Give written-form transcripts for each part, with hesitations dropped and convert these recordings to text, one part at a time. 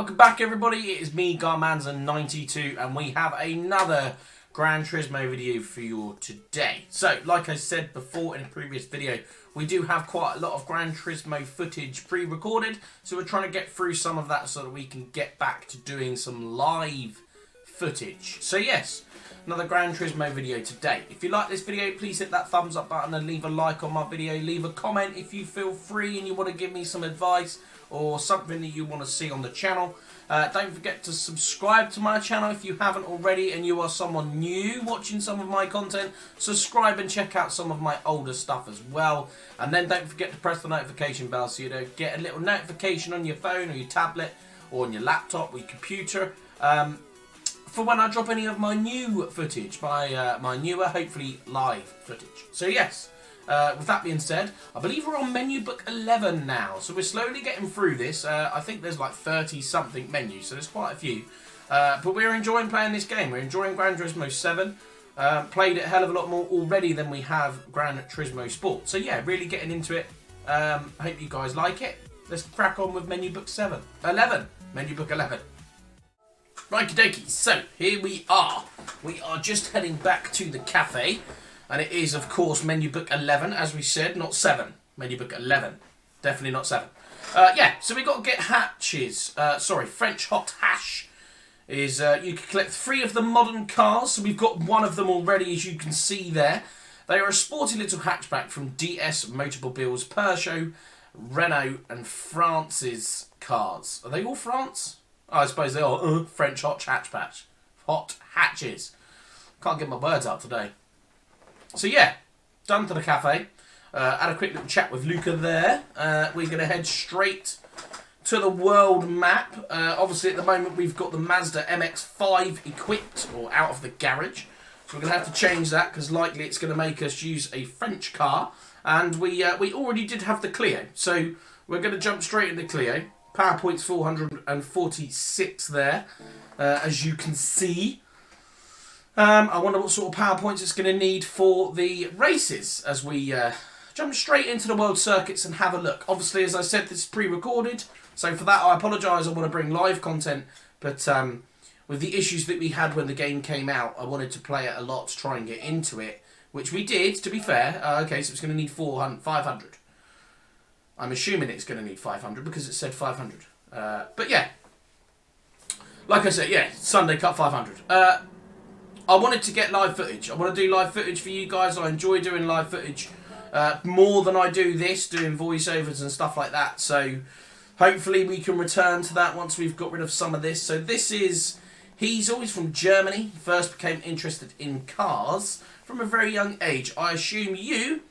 Welcome back everybody, it is me Garmanza92 and we have another Gran Turismo video for you today. So like I said before in a previous video, we do have quite a lot of Gran Turismo footage pre-recorded, so we're trying to get through some of that so that we can get back to doing some live footage. So yes, another Gran Turismo video today. If you like this video, please hit that thumbs up button and leave a like on my video. Leave a comment if you feel free and you want to give me some advice or something that you want to see on the channel. Don't forget to subscribe to my channel if you haven't already and you are someone new watching some of my content. Subscribe and check out some of my older stuff as well. And then don't forget to press the notification bell so you don't get a little notification on your phone or your tablet or on your laptop or your computer for when I drop any of my new footage, my newer, hopefully live footage. So yes, with that being said, I believe we're on menu book 11 now, so we're slowly getting through this. I think there's like 30 something menus, so there's quite a few. But we're enjoying playing this game. We're enjoying Gran Turismo 7. Played it a hell of a lot more already than we have Gran Turismo Sport. So yeah, really getting into it. Hope you guys like it. Let's crack on with menu book 11. Menu book 11. Righty dokie, so here we are. We are just heading back to the cafe. And it is, of course, menu book 11, as we said, not 7. Menu book 11. Definitely not 7. Yeah, so we've got to get hatches. French hot hash. Is you can collect 3 of the modern cars. So we've got one of them already, as you can see there. They are a sporty little hatchback from DS Motomobiles, Peugeot, Renault, and France's cars. Are they all France? Oh, I suppose they are. French hot hatchback. Hot hatches. Can't get my words out today. So yeah, done to the cafe. Had a quick little chat with Luca there. We're going to head straight to the world map. Obviously at the moment we've got the Mazda MX-5 equipped, or out of the garage. So we're going to have to change that because likely it's going to make us use a French car. And we already did have the Clio. So we're going to jump straight into Clio. Power points 446 there, as you can see. I wonder what sort of power points it's going to need for the races as we jump straight into the world circuits and have a look. Obviously, as I said, this is pre-recorded, so for that I apologise. I want to bring live content, but with the issues that we had when the game came out, I wanted to play it a lot to try and get into it, which we did, to be fair. Okay, so it's going to need 500. I'm assuming it's going to need 500 because it said 500. But yeah, like I said, yeah, Sunday Cup 500. I wanted to get live footage. I want to do live footage for you guys. I enjoy doing live footage more than I do this, doing voiceovers and stuff like that. So hopefully we can return to that once we've got rid of some of this. So this is, he's always from Germany. First became interested in cars from a very young age. I assure you,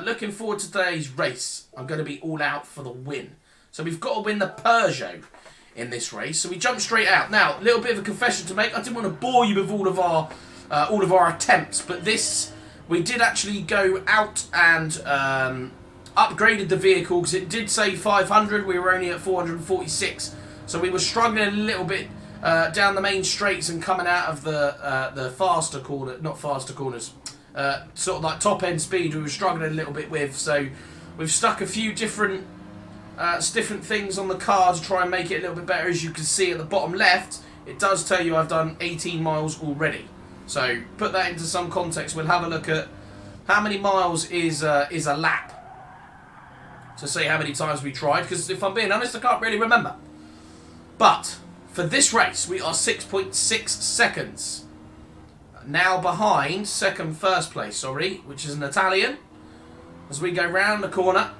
looking forward to today's race. I'm going to be all out for the win. So we've got to win the Peugeot in this race, so we jump straight out. Now, a little bit of a confession to make. I didn't want to bore you with all of our attempts, but this, we did actually go out and upgraded the vehicle because it did say 500. We were only at 446, so we were struggling a little bit down the main straights and coming out of the faster corner, not faster corners, sort of like top end speed. We were struggling a little bit with, so we've stuck a few different things on the car to try and make it a little bit better. As you can see at the bottom left, it does tell you I've done 18 miles already. So put that into some context. We'll have a look at how many miles is a lap to see how many times we tried, because if I'm being honest, I can't really remember. But for this race, we are 6.6 seconds now behind first place, which is an Italian. As we go round the corner,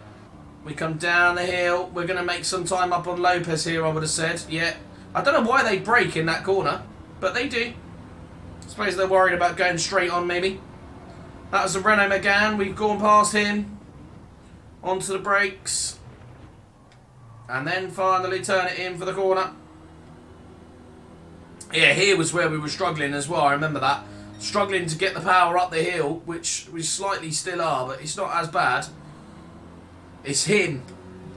we come down the hill. We're going to make some time up on Lopez here, I would have said. Yeah. I don't know why they brake in that corner, but they do. I suppose they're worried about going straight on, maybe. That was the Renault Megane. We've gone past him. Onto the brakes. And then finally turn it in for the corner. Yeah, here was where we were struggling as well. I remember that. Struggling to get the power up the hill, which we slightly still are, but it's not as bad. It's him,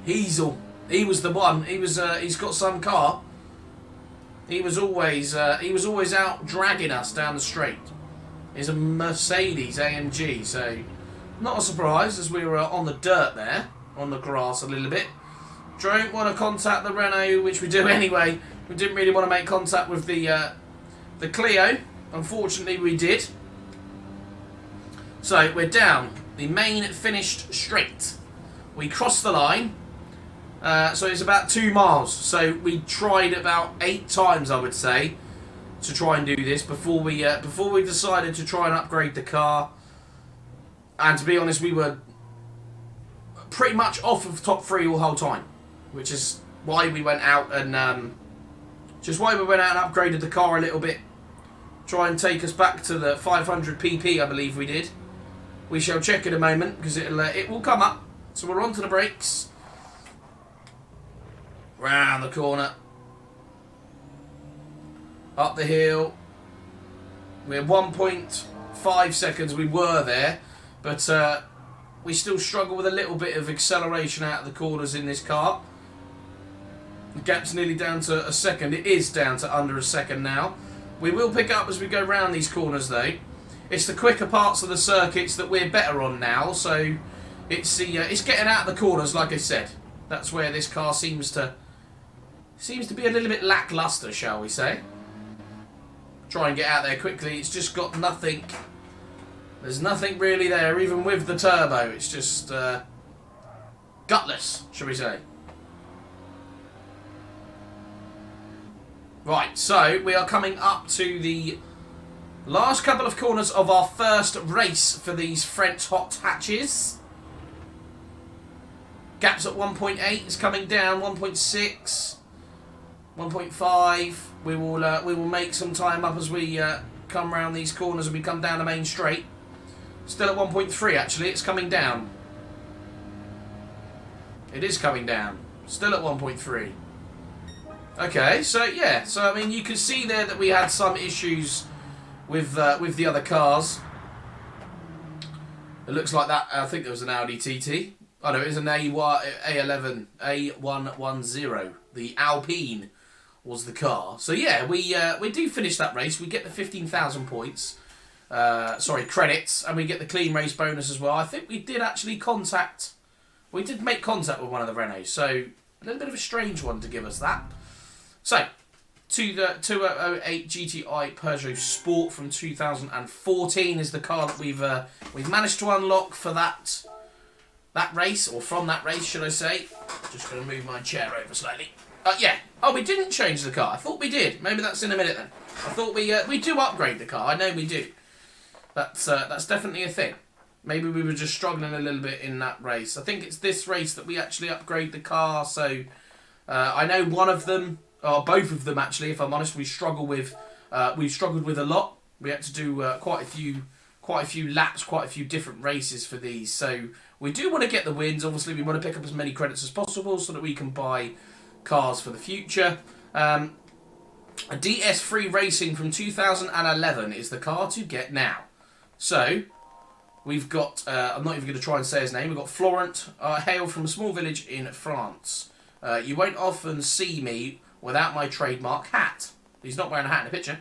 Heasel. He was the one. He was. He's got some car. He was always out dragging us down the straight. He's a Mercedes AMG, so not a surprise as we were on the dirt there, on the grass a little bit. Don't want to contact the Renault, which we do anyway. We didn't really want to make contact with the Clio. Unfortunately, we did. So we're down. The main finished straight. We crossed the line. So it's about 2 miles. So we tried about 8 times, I would say, to try and do this before we decided to try and upgrade the car. And to be honest, we were pretty much off of top 3 the whole time, which is why we went out and upgraded the car a little bit. Try and take us back to the 500 pp, I believe we did. We shall check in a moment because it will come up. So we're onto the brakes. Round the corner. Up the hill. We're 1.5 seconds. We were there, but we still struggle with a little bit of acceleration out of the corners in this car. The gap's nearly down to a second. It is down to under a second now. We will pick up as we go round these corners though. It's the quicker parts of the circuits that we're better on now, so it's getting out of the corners, like I said. That's where this car seems to be a little bit lackluster, shall we say. Try and get out there quickly. It's just got nothing. There's nothing really there, even with the turbo. It's just gutless, shall we say. Right, so we are coming up to the last couple of corners of our first race for these French hot hatches. Gap's at 1.8, it's coming down, 1.6, 1.5. We will make some time up as we come round these corners and we come down the main straight. Still at 1.3 actually, it's coming down. It is coming down. Still at 1.3. Okay, so yeah, so I mean you can see there that we had some issues with the other cars. It looks like that. I think there was an Audi TT. Oh no, it was an A11 A110. The Alpine was the car. So yeah, we do finish that race. We get the 15,000 points. Sorry, credits, and we get the clean race bonus as well. I think we did actually we did make contact with one of the Renaults, so a little bit of a strange one to give us that. So, to the 2008 GTI Peugeot Sport from 2014 is the car that we've managed to unlock for that race, or from that race, should I say. Just going to move my chair over slightly. Yeah. Oh, we didn't change the car. I thought we did. Maybe that's in a minute then. I thought we do upgrade the car. I know we do. That's definitely a thing. Maybe we were just struggling a little bit in that race. I think it's this race that we actually upgrade the car. So I know one of them, or both of them actually, if I'm honest, we struggled with a lot. We had to do quite a few laps, quite a few different races for these. So we do want to get the wins. Obviously, we want to pick up as many credits as possible so that we can buy cars for the future. A Ds3 Racing from 2011 is the car to get now. So we've got, I'm not even going to try and say his name, we've got Florent, hail from a small village in France. You won't often see me without my trademark hat. He's not wearing a hat in the picture.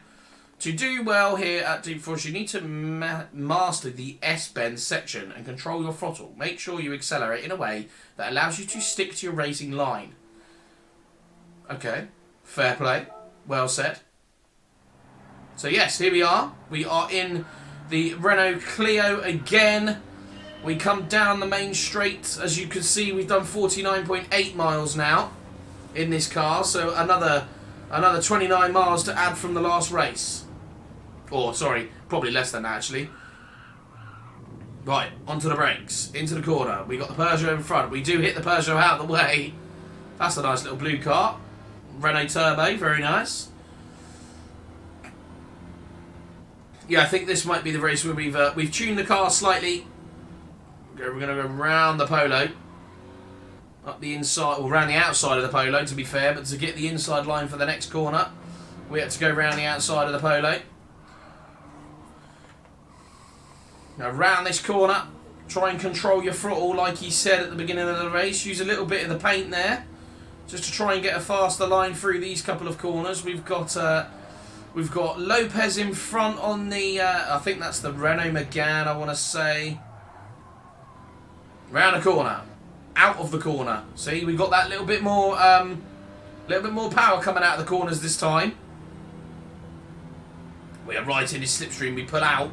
To do well here at Deep Force, you need to master the S-bend section and control your throttle. Make sure you accelerate in a way that allows you to stick to your racing line. Okay, fair play. Well said. So yes, here we are. We are in the Renault Clio again. We come down the main straight. As you can see, we've done 49.8 miles now in this car. So another 29 miles to add from the last race. Or, sorry, probably less than that, actually. Right, onto the brakes. Into the corner. We got the Peugeot in front. We do hit the Peugeot out of the way. That's a nice little blue car. Renault Turbo, very nice. Yeah, I think this might be the race where we've tuned the car slightly. We're going to go round the Polo. Up the inside, or round the outside of the Polo, to be fair. But to get the inside line for the next corner, we had to go round the outside of the Polo. Now, round this corner. Try and control your throttle, like he said at the beginning of the race. Use a little bit of the paint there, just to try and get a faster line through these couple of corners. We've got Lopez in front on the, I think that's the Renault Megane, I want to say. Round the corner. out of the corner. See, we got that little bit more power coming out of the corners this time. We are right in his slipstream. We pull out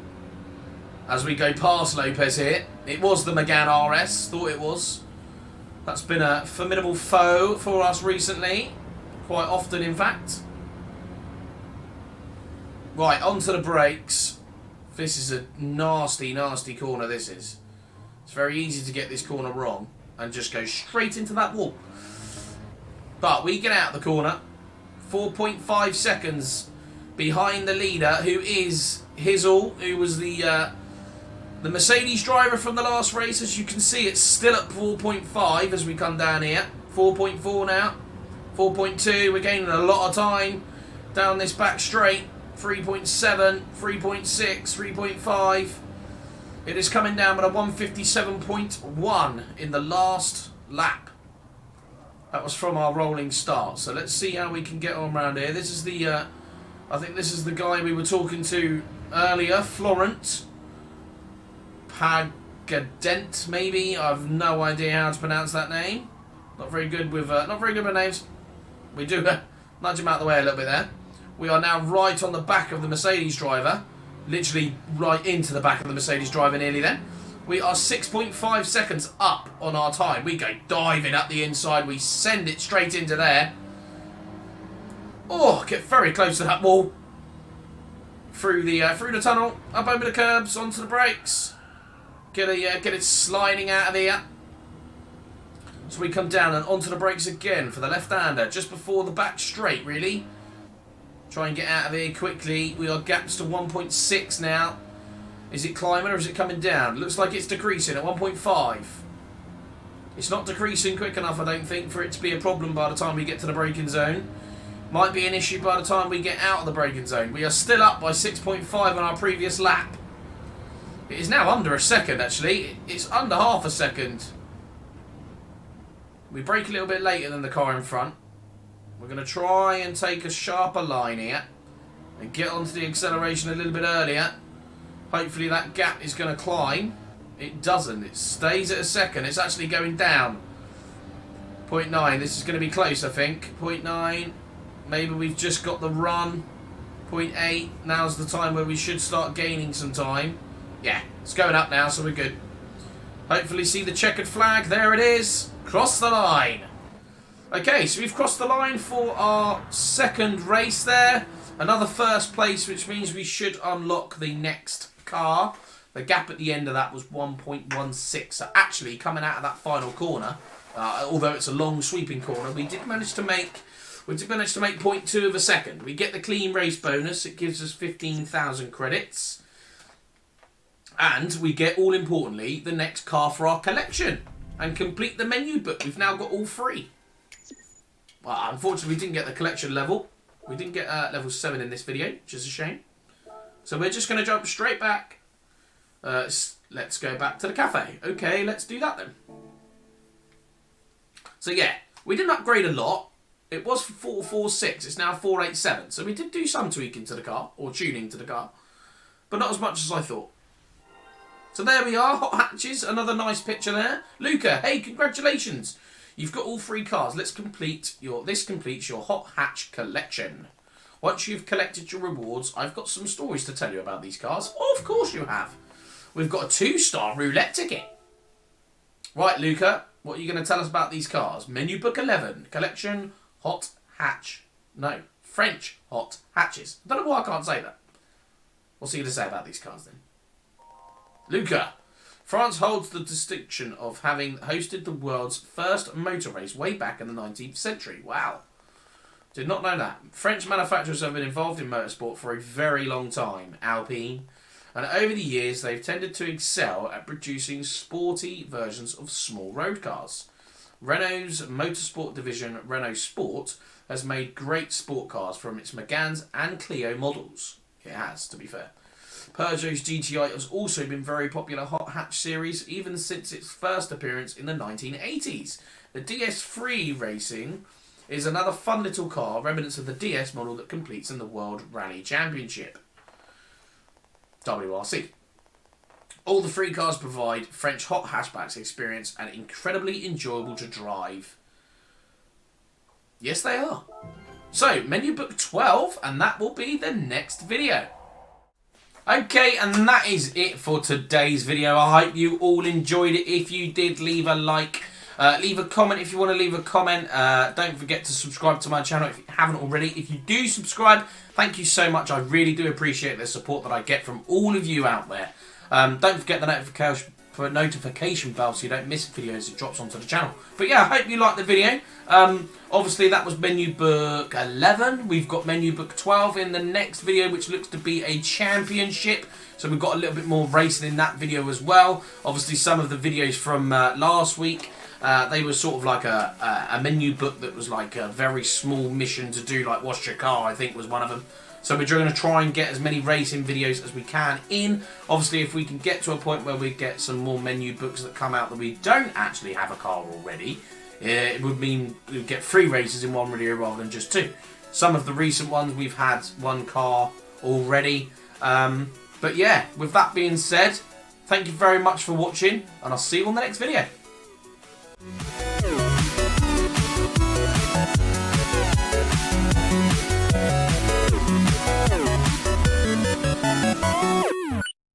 as we go past Lopez here. It was the Megane RS. Thought it was. That's been a formidable foe for us recently. Quite often, in fact. Right, onto the brakes. This is a nasty, nasty corner, this is. It's very easy to get this corner wrong and just go straight into that wall. But we get out of the corner. 4.5 seconds behind the leader, who is Hizzle, who was the Mercedes driver from the last race. As you can see, it's still at 4.5 as we come down here. 4.4 now. 4.2. We're gaining a lot of time down this back straight. 3.7, 3.6, 3.5. It is coming down with a 157.1 in the last lap. That was from our rolling start. So let's see how we can get on around here. This is the, I think this is the guy we were talking to earlier, Florent Pagadent, maybe. I've no idea how to pronounce that name. Not very good with names. We do nudge him out the way a little bit there. We are now right on the back of the Mercedes driver. Literally right into the back of the Mercedes driver nearly then. We are 6.5 seconds up on our time. We go diving up the inside. We send it straight into there. Oh, get very close to that wall. Through the tunnel, up over the curbs, onto the brakes. Get it sliding out of here. So we come down and onto the brakes again for the left-hander, just before the back straight, really. Try and get out of here quickly. We are gaps to 1.6 now. Is it climbing or is it coming down? Looks like it's decreasing at 1.5. It's not decreasing quick enough, I don't think, for it to be a problem by the time we get to the braking zone. Might be an issue by the time we get out of the braking zone. We are still up by 6.5 on our previous lap. It is now under a second, actually. It's under half a second. We brake a little bit later than the car in front. We're going to try and take a sharper line here and get onto the acceleration a little bit earlier. Hopefully that gap is going to climb. It doesn't. It stays at a second. It's actually going down. 0.9. This is going to be close, I think. 0.9. Maybe we've just got the run. 0.8. Now's the time where we should start gaining some time. Yeah, it's going up now, so we're good. Hopefully see the checkered flag. There it is. Cross the line. Okay, so we've crossed the line for our second race there. Another first place, which means we should unlock the next car. The gap at the end of that was 1.16. So actually, coming out of that final corner, although it's a long sweeping corner, we did manage to make 0.2 of a second. We get the clean race bonus. It gives us 15,000 credits. And we get, all importantly, the next car for our collection. And complete the menu book. We've now got all three. Well, unfortunately, we didn't get the collection level. We didn't get level 7 in this video, which is a shame. So we're just going to jump straight back. Let's go back to the cafe. Okay, let's do that then. So yeah, we didn't upgrade a lot. It was 446. It's now 487. So we did do some tweaking to the car, or tuning to the car. But not as much as I thought. So there we are, hot hatches. Another nice picture there. Luca, hey, congratulations. You've got all three cars. This completes your hot hatch collection. Once you've collected your rewards, I've got some stories to tell you about these cars. Oh, of course you have. We've got a 2-star roulette ticket. Right, Luca, what are you going to tell us about these cars? Menu book 11, collection, hot hatch. No, French hot hatches. I don't know why I can't say that. What's he going to say about these cars then? Luca. France holds the distinction of having hosted the world's first motor race way back in the 19th century. Wow. Did not know that. French manufacturers have been involved in motorsport for a very long time. Alpine. And over the years, they've tended to excel at producing sporty versions of small road cars. Renault's motorsport division, Renault Sport, has made great sport cars from its Meganes and Clio models. It has, to be fair. Peugeot's GTI has also been very popular hot hatch series even since its first appearance in the 1980s. The Ds3 Racing is another fun little car, remnants of the DS model that competes in the World Rally Championship. WRC. All the free cars provide French hot hatchbacks experience and incredibly enjoyable to drive. Yes, they are. So, menu book 12, and that will be the next video. Okay, and that is it for today's video. I hope you all enjoyed it. If you did, leave a like. Leave a comment if you want to leave a comment. Don't forget to subscribe to my channel if you haven't already. If you do subscribe, thank you so much. I really do appreciate the support that I get from all of you out there. Don't forget the notification bell so you don't miss videos as it drops onto the channel. But yeah, I hope you liked the video. Obviously that was menu book 11. We've got menu book 12 in the next video, which looks to be a championship. So we've got a little bit more racing in that video as well. Obviously some of the videos from last week, they were sort of like a menu book that was like a very small mission to do, like wash your car, I think was one of them. So we're going to try and get as many racing videos as we can in. Obviously, if we can get to a point where we get some more menu books that come out that we don't actually have a car already, it would mean we'd get 3 races in one video rather than just 2. Some of the recent ones, we've had 1 car already. But yeah, with that being said, thank you very much for watching, and I'll see you on the next video.